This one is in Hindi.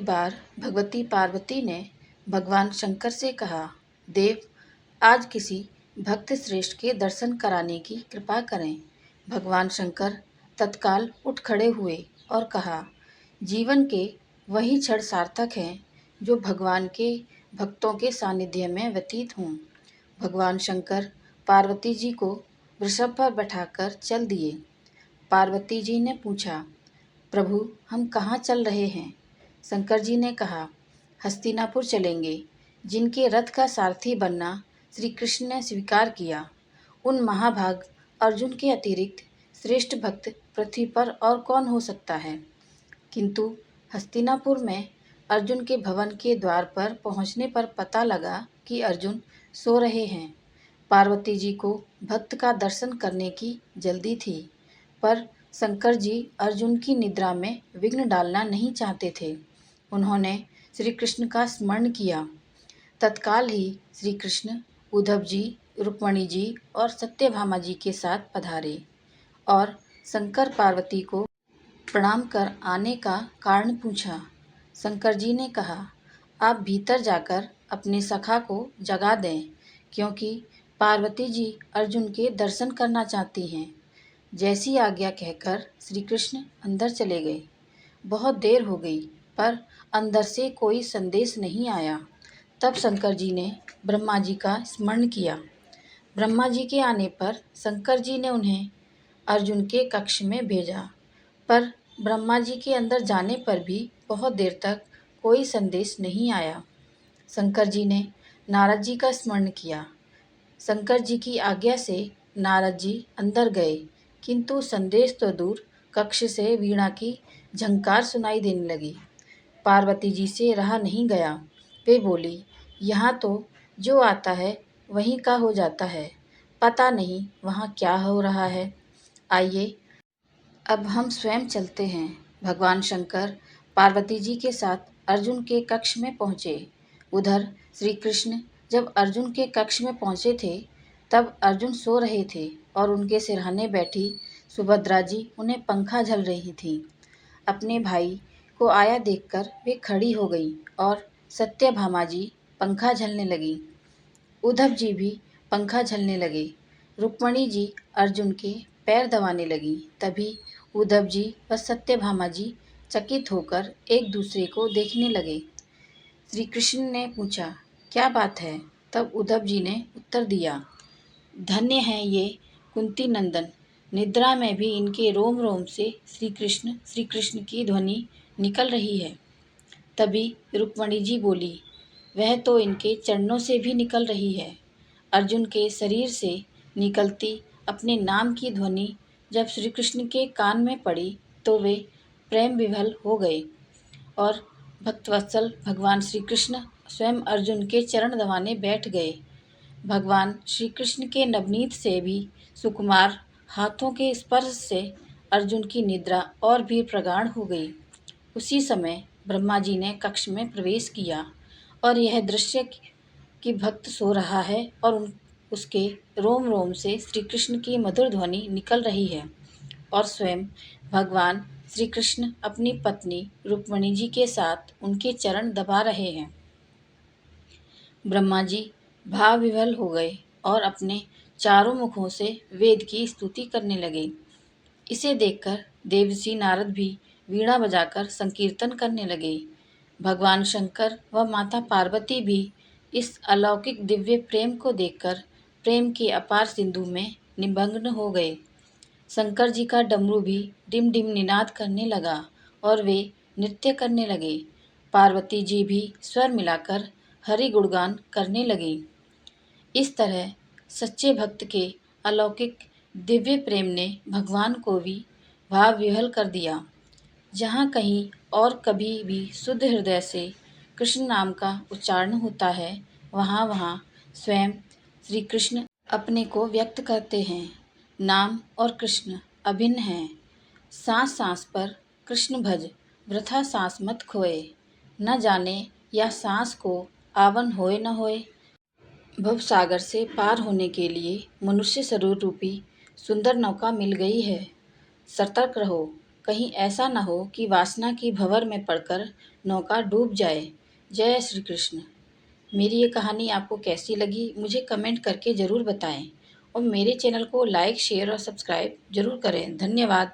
बार भगवती पार्वती ने भगवान शंकर से कहा, देव, आज किसी भक्त श्रेष्ठ के दर्शन कराने की कृपा करें। भगवान शंकर तत्काल उठ खड़े हुए और कहा, जीवन के वही क्षण सार्थक हैं जो भगवान के भक्तों के सानिध्य में व्यतीत हों। भगवान शंकर पार्वती जी को वृषभ पर बैठाकर चल दिए। पार्वती जी ने पूछा, प्रभु, हम कहाँ चल रहे हैं? शंकर जी ने कहा, हस्तिनापुर चलेंगे, जिनके रथ का सारथी बनना श्री कृष्ण ने स्वीकार किया। उन महाभाग अर्जुन के अतिरिक्त श्रेष्ठ भक्त पृथ्वी पर और कौन हो सकता है? किंतु हस्तिनापुर में अर्जुन के भवन के द्वार पर पहुंचने पर पता लगा कि अर्जुन सो रहे हैं। पार्वती जी को भक्त का दर्शन करने की जल्दी थी, पर शंकर जी अर्जुन की निद्रा में विघ्न डालना नहीं चाहते थे। उन्होंने श्री कृष्ण का स्मरण किया। तत्काल ही श्री कृष्ण उद्धव जी, रुक्मणी जी और सत्यभामा जी के साथ पधारे और शंकर पार्वती को प्रणाम कर आने का कारण पूछा। शंकर जी ने कहा, आप भीतर जाकर अपने सखा को जगा दें, क्योंकि पार्वती जी अर्जुन के दर्शन करना चाहती हैं। जैसी आज्ञा कहकर श्री कृष्ण अंदर चले गए। बहुत देर हो गई, पर अंदर से कोई संदेश नहीं आया। तब शंकर जी ने ब्रह्मा जी का स्मरण किया। ब्रह्मा जी के आने पर शंकर जी ने उन्हें अर्जुन के कक्ष में भेजा, पर ब्रह्मा जी के अंदर जाने पर भी बहुत देर तक कोई संदेश नहीं आया। शंकर जी ने नारद जी का स्मरण किया। शंकर जी की आज्ञा से नारद जी अंदर गए, किंतु संदेश तो दूर, कक्ष से वीणा की झंकार सुनाई देने लगी। पार्वती जी से रहा नहीं गया। वे बोली, यहाँ तो जो आता है वहीं का हो जाता है, पता नहीं वहाँ क्या हो रहा है। आइए अब हम स्वयं चलते हैं। भगवान शंकर पार्वती जी के साथ अर्जुन के कक्ष में पहुँचे। उधर श्री कृष्ण जब अर्जुन के कक्ष में पहुँचे थे, तब अर्जुन सो रहे थे और उनके सिरहाने बैठी सुभद्रा जी उन्हें पंखा झल रही थीं। अपने भाई को आया देखकर वे खड़ी हो गईं और सत्यभामा जी पंखा झलने लगी। उद्धव जी भी पंखा झलने लगे। रुक्मणी जी अर्जुन के पैर दबाने लगी। तभी उद्धव जी व सत्यभामा जी चकित होकर एक दूसरे को देखने लगे। श्री कृष्ण ने पूछा, क्या बात है? तब उद्धव जी ने उत्तर दिया, धन्य हैं ये कुंती नंदन, निद्रा में भी इनके रोम रोम से श्री कृष्ण की ध्वनि निकल रही है। तभी रुक्मणी जी बोली, वह तो इनके चरणों से भी निकल रही है। अर्जुन के शरीर से निकलती अपने नाम की ध्वनि जब श्री कृष्ण के कान में पड़ी तो वे प्रेम विभल हो गए और भक्तवत्सल भगवान श्री कृष्ण स्वयं अर्जुन के चरण दबाने बैठ गए। भगवान श्री कृष्ण के नवनीत से भी सुकुमार हाथों के स्पर्श से अर्जुन की निद्रा और भी प्रगाढ़ हो गई। उसी समय ब्रह्मा जी ने कक्ष में प्रवेश किया और यह दृश्य कि भक्त सो रहा है और उसके रोम रोम से श्री कृष्ण की मधुर ध्वनि निकल रही है और स्वयं भगवान श्री कृष्ण अपनी पत्नी रुक्मणी जी के साथ उनके चरण दबा रहे हैं। ब्रह्मा जी भाव विभल हो गए और अपने चारों मुखों से वेद की स्तुति करने लगे। इसे देखकर देवर्षि नारद भी वीणा बजाकर संकीर्तन करने लगे। भगवान शंकर व माता पार्वती भी इस अलौकिक दिव्य प्रेम को देखकर प्रेम के अपार सिंधु में निमग्न हो गए। शंकर जी का डमरू भी डिम डिम निनाद करने लगा और वे नृत्य करने लगे। पार्वती जी भी स्वर मिलाकर हरि गुणगान करने लगी। इस तरह सच्चे भक्त के अलौकिक दिव्य प्रेम ने भगवान को भी भाव विह्वल कर दिया। जहाँ कहीं और कभी भी शुद्ध हृदय से कृष्ण नाम का उच्चारण होता है, वहाँ वहाँ स्वयं श्री कृष्ण अपने को व्यक्त करते हैं। नाम और कृष्ण अभिन्न हैं। सांस सांस पर कृष्ण भज, वृथा सांस मत खोए। न जाने या सांस को आवन होए न होए। भव सागर से पार होने के लिए मनुष्य स्वरूप रूपी सुंदर नौका मिल गई है। सतर्क रहो, कहीं ऐसा न हो कि वासना की भंवर में पड़कर नौका डूब जाए। जय श्री कृष्ण। मेरी ये कहानी आपको कैसी लगी मुझे कमेंट करके ज़रूर बताएं और मेरे चैनल को लाइक, शेयर और सब्सक्राइब ज़रूर करें। धन्यवाद।